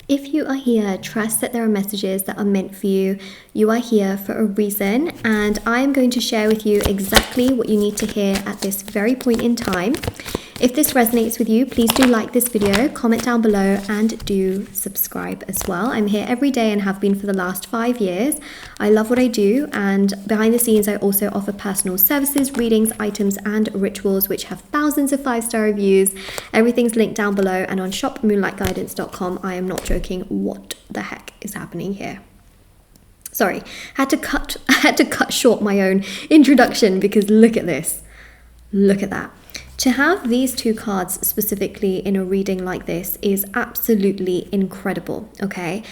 If you are here, trust that there are messages that are meant for you. You are here for a reason, and I am going to share with you exactly what you need to hear at this very point in time. If this resonates with you, please do like this video, comment down below, and do subscribe as well. I'm here every day and have been for the last 5 years. I love what I do, and behind the scenes I also offer personal services, readings, items, and rituals which have thousands of 5-star reviews. Everything's linked down below, and on shopmoonlightguidance.com. I am not joking. What the heck is happening here? Sorry, I had to cut short my own introduction because look at this. Look at that. To have these two cards specifically in a reading like this is absolutely incredible, okay?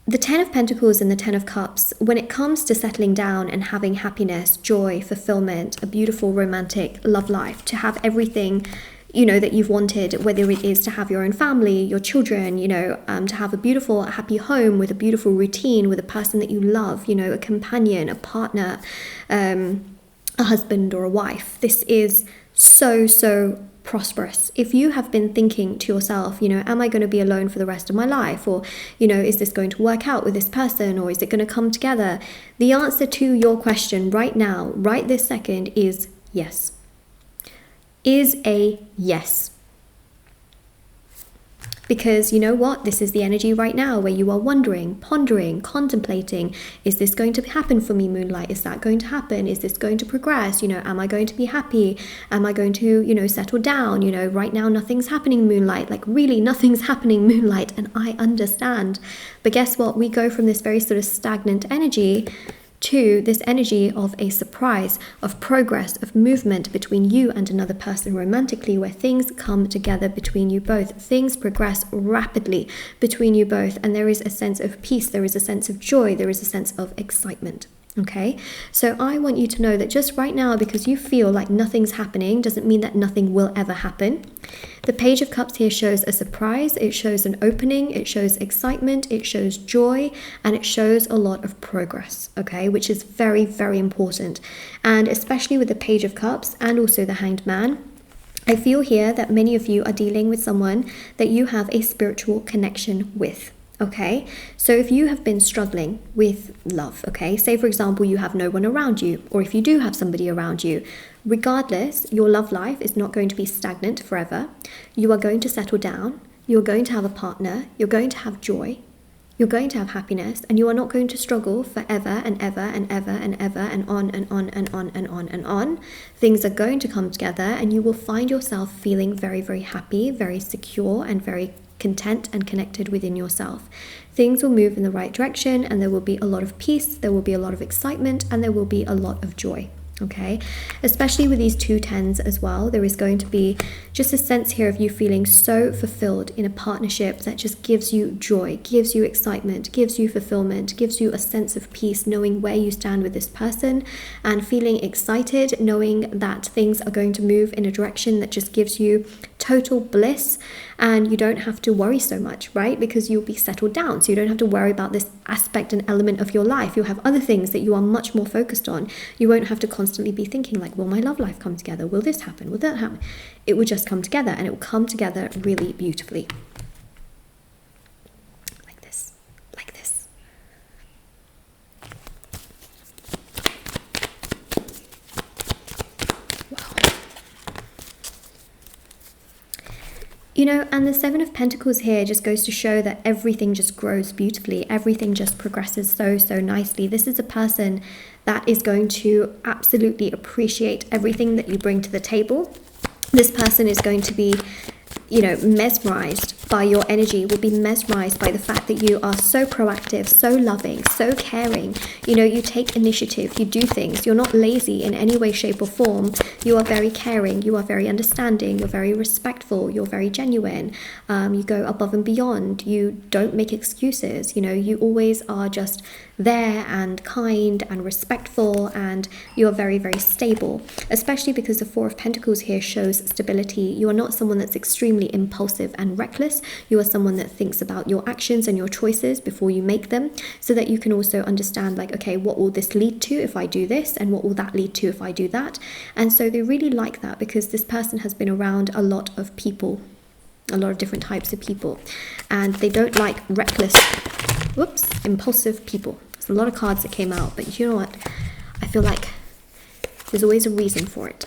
The Ten of Pentacles and the Ten of Cups, when it comes to settling down and having happiness, joy, fulfillment, a beautiful romantic love life, to have everything, you know, that you've wanted, whether it is to have your own family, your children, you know, to have a beautiful, happy home with a beautiful routine, with a person that you love, you know, a companion, a partner, a husband or a wife. This is so prosperous. If you have been thinking to yourself, you know, am I going to be alone for the rest of my life? Or, you know, is this going to work out with this person? Or is it going to come together? The answer to your question right now, right this second, is yes. Is a yes. Because you know what? This is the energy right now where you are wondering, pondering, contemplating, is this going to happen for me, Moonlight? Is that going to happen? Is this going to progress? You know, am I going to be happy? Am I going to, you know, settle down? You know, right now nothing's happening, Moonlight. Like really nothing's happening, Moonlight. And I understand. But guess what? We go from this very sort of stagnant energy to this energy of a surprise, of progress, of movement between you and another person romantically, where things come together between you both. Things progress rapidly between you both, and there is a sense of peace, there is a sense of joy, there is a sense of excitement. Okay, so I want you to know that just right now, because you feel like nothing's happening, doesn't mean that nothing will ever happen. The Page of Cups here shows a surprise, it shows an opening, it shows excitement, it shows joy, and it shows a lot of progress, okay, which is very, very important. And especially with the Page of Cups and also the Hanged Man, I feel here that many of you are dealing with someone that you have a spiritual connection with. Okay, so if you have been struggling with love, okay, say for example you have no one around you, or if you do have somebody around you, regardless, your love life is not going to be stagnant forever. You are going to settle down, you're going to have a partner, you're going to have joy, you're going to have happiness, and you are not going to struggle forever and ever and ever and ever and on and on and on and on and on. Things are going to come together and you will find yourself feeling very, very happy, very secure, and very content and connected within yourself. Things will move in the right direction, and there will be a lot of peace, there will be a lot of excitement, and there will be a lot of joy. Okay, especially with these two tens as well, there is going to be just a sense here of you feeling so fulfilled in a partnership that just gives you joy, gives you excitement, gives you fulfillment, gives you a sense of peace, knowing where you stand with this person, and feeling excited, knowing that things are going to move in a direction that just gives you total bliss, and you don't have to worry so much, right? Because you'll be settled down, so you don't have to worry about this aspect and element of your life. You'll have other things that you are much more focused on. You won't have to constantly be thinking like, will my love life come together? Will this happen? Will that happen? It will just come together, and it will come together really beautifully. Like this, like this. Wow. You know, and the Seven of Pentacles here just goes to show that everything just grows beautifully. Everything just progresses so nicely. This is a person that is going to absolutely appreciate everything that you bring to the table. This person is going to be, you know, mesmerized by your energy, will be mesmerized by the fact that you are so proactive, so loving, so caring. You know, you take initiative, you do things. You're not lazy in any way, shape or form. You are very caring, you are very understanding, you're very respectful, you're very genuine. You go above and beyond. You don't make excuses. You know, you always are just there and kind and respectful, and you are very, very stable, especially because the Four of Pentacles here shows stability. You are not someone that's extremely impulsive and reckless. You are someone that thinks about your actions and your choices before you make them, so that you can also understand, like, okay, what will this lead to if I do this, and what will that lead to if I do that? And so they really like that, because this person has been around a lot of people. a lot of different types of people, and they don't like reckless, impulsive people. There's a lot of cards that came out, but you know what? I feel like there's always a reason for it.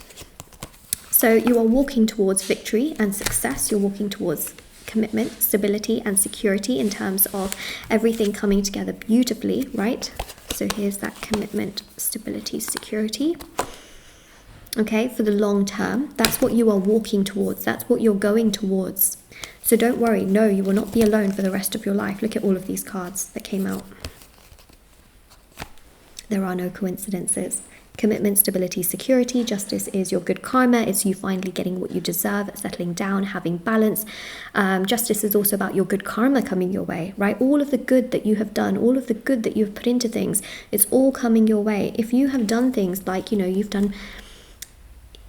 So you are walking towards victory and success. You're walking towards commitment, stability, and security in terms of everything coming together beautifully, right? So here's that commitment, stability, security. Okay, for the long term, that's what you are walking towards. That's what you're going towards. So don't worry. No, you will not be alone for the rest of your life. Look at all of these cards that came out. There are no coincidences. Commitment, stability, security. Justice is your good karma. It's you finally getting what you deserve, settling down, having balance. Justice is also about your good karma coming your way, right? All of the good that you have done, all of the good that you've put into things, it's all coming your way. If you have done things like, you know, you've done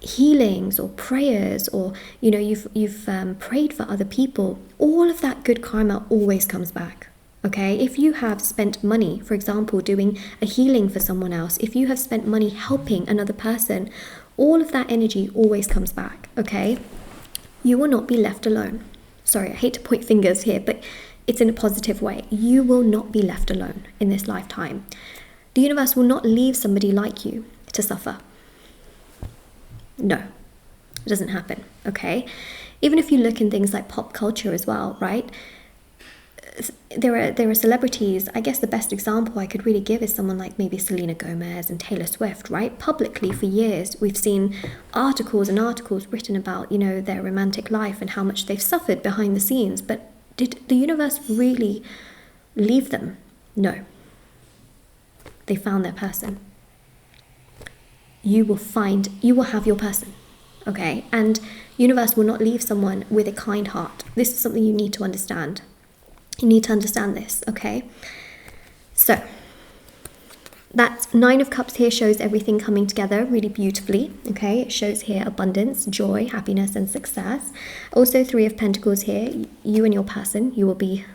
healings or prayers, or, you know, you've prayed for other people, all of that good karma always comes back. Okay, if you have spent money, for example, doing a healing for someone else, if you have spent money helping another person, all of that energy always comes back, okay? You will not be left alone. Sorry, I hate to point fingers here, but it's in a positive way. You will not be left alone in this lifetime. The universe will not leave somebody like you to suffer. No, it doesn't happen, okay? Even if you look in things like pop culture as well, right? There are celebrities. I guess the best example I could really give is someone like maybe Selena Gomez and Taylor Swift, right? Publicly for years, we've seen articles and articles written about, you know, their romantic life and how much they've suffered behind the scenes. But did the universe really leave them? No. They found their person. You will have your person, okay? And universe will not leave someone with a kind heart. This is something you need to understand. You need to understand this, okay? So that Nine of Cups here shows everything coming together really beautifully, okay? It shows here abundance, joy, happiness, and success. Also, Three of Pentacles here. You and your person, you will be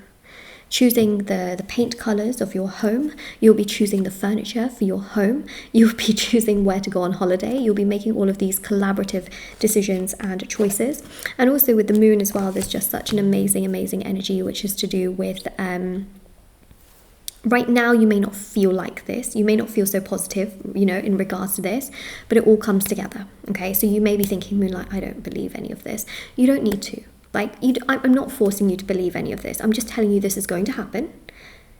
choosing the paint colors of your home. You'll be choosing the furniture for your home. You'll be choosing where to go on holiday. You'll be making all of these collaborative decisions and choices. And also with the moon as well, there's just such an amazing, amazing energy, which is to do with, right now you may not feel like this. You may not feel so positive, you know, in regards to this, but it all comes together, okay? So you may be thinking, Moonlight, I don't believe any of this. You don't need to. Like, I'm not forcing you to believe any of this. I'm just telling you this is going to happen.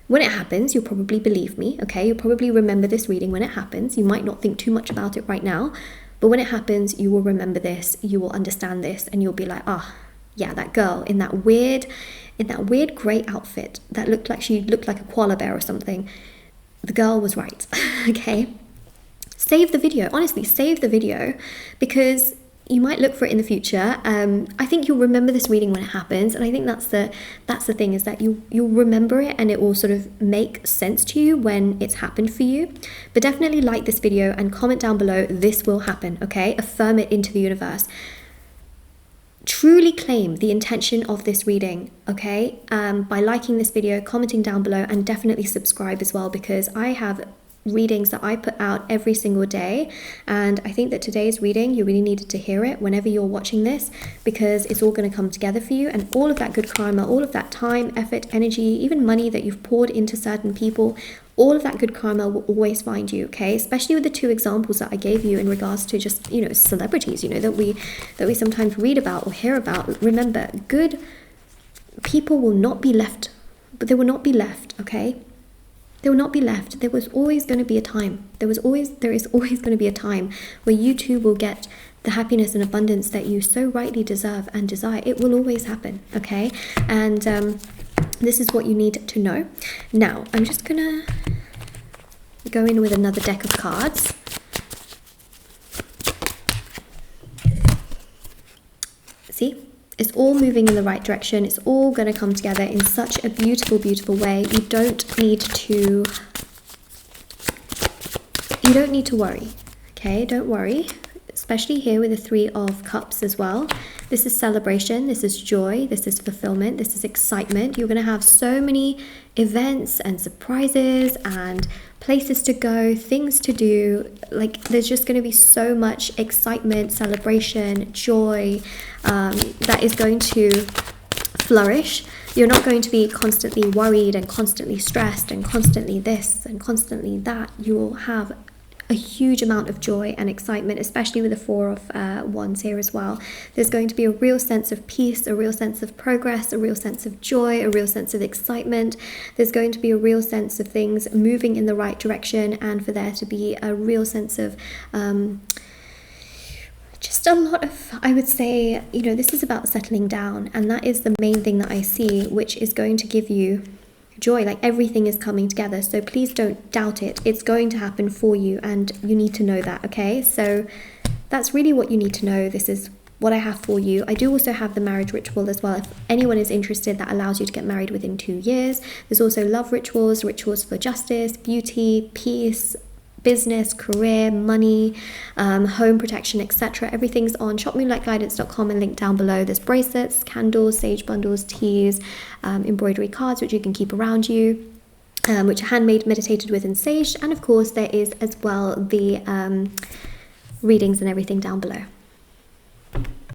When it happens, you'll probably believe me, okay? You'll probably remember this reading when it happens. You might not think too much about it right now, but when it happens, you will remember this, you will understand this, and you'll be like, yeah, that girl in that weird grey outfit that looked like a koala bear or something. The girl was right, okay? Save the video. Honestly, save the video, because you might look for it in the future. I think you'll remember this reading when it happens, and I think that's the thing, is that you'll remember it and it will sort of make sense to you when it's happened for you. But definitely like this video and comment down below, this will happen, okay? Affirm it into the universe. Truly claim the intention of this reading, okay? By liking this video, commenting down below, and definitely subscribe as well, because I have readings that I put out every single day, and I think that today's reading, you really needed to hear it whenever you're watching this, because it's all going to come together for you, and all of that good karma, all of that time, effort, energy, even money that you've poured into certain people, all of that good karma will always find you, okay? Especially with the two examples that I gave you in regards to just, you know, celebrities, you know, that we sometimes read about or hear about. Remember, good people will not be left, but they will not be left, okay? They will not be left. There was always going to be a time. There is always going to be a time where you too will get the happiness and abundance that you so rightly deserve and desire. It will always happen, okay? And this is what you need to know. Now, I'm just going to go in with another deck of cards. See? It's all moving in the right direction. It's all going to come together in such a beautiful, beautiful way. You don't need to worry, okay? Don't worry. especially here with the Three of Cups as well. This is celebration, this is joy, this is fulfillment, this is excitement. You're going to have so many events and surprises and places to go, things to do. Like, there's just going to be so much excitement, celebration, joy that is going to flourish. You're not going to be constantly worried and constantly stressed and constantly this and constantly that. You will have a huge amount of joy and excitement, especially with the Four of Wands here as well. There's going to be a real sense of peace, a real sense of progress, a real sense of joy, a real sense of excitement. There's going to be a real sense of things moving in the right direction, and for there to be a real sense of just a lot of, I would say, you know, this is about settling down, and that is the main thing that I see, which is going to give you joy. Like, everything is coming together, so please don't doubt it. It's going to happen for you, and you need to know that. Okay, so that's really what you need to know. This is what I have for you. I do also have the marriage ritual as well, if anyone is interested, that allows you to get married within 2 years. There's also love rituals, rituals for justice, beauty, peace, business, career, money, home protection, etc. Everything's on shopmoonlightguidance.com and linked down below. There's bracelets, candles, sage bundles, teas, embroidery cards which you can keep around you, which are handmade, meditated with, and saged. And of course there is as well the readings and everything down below.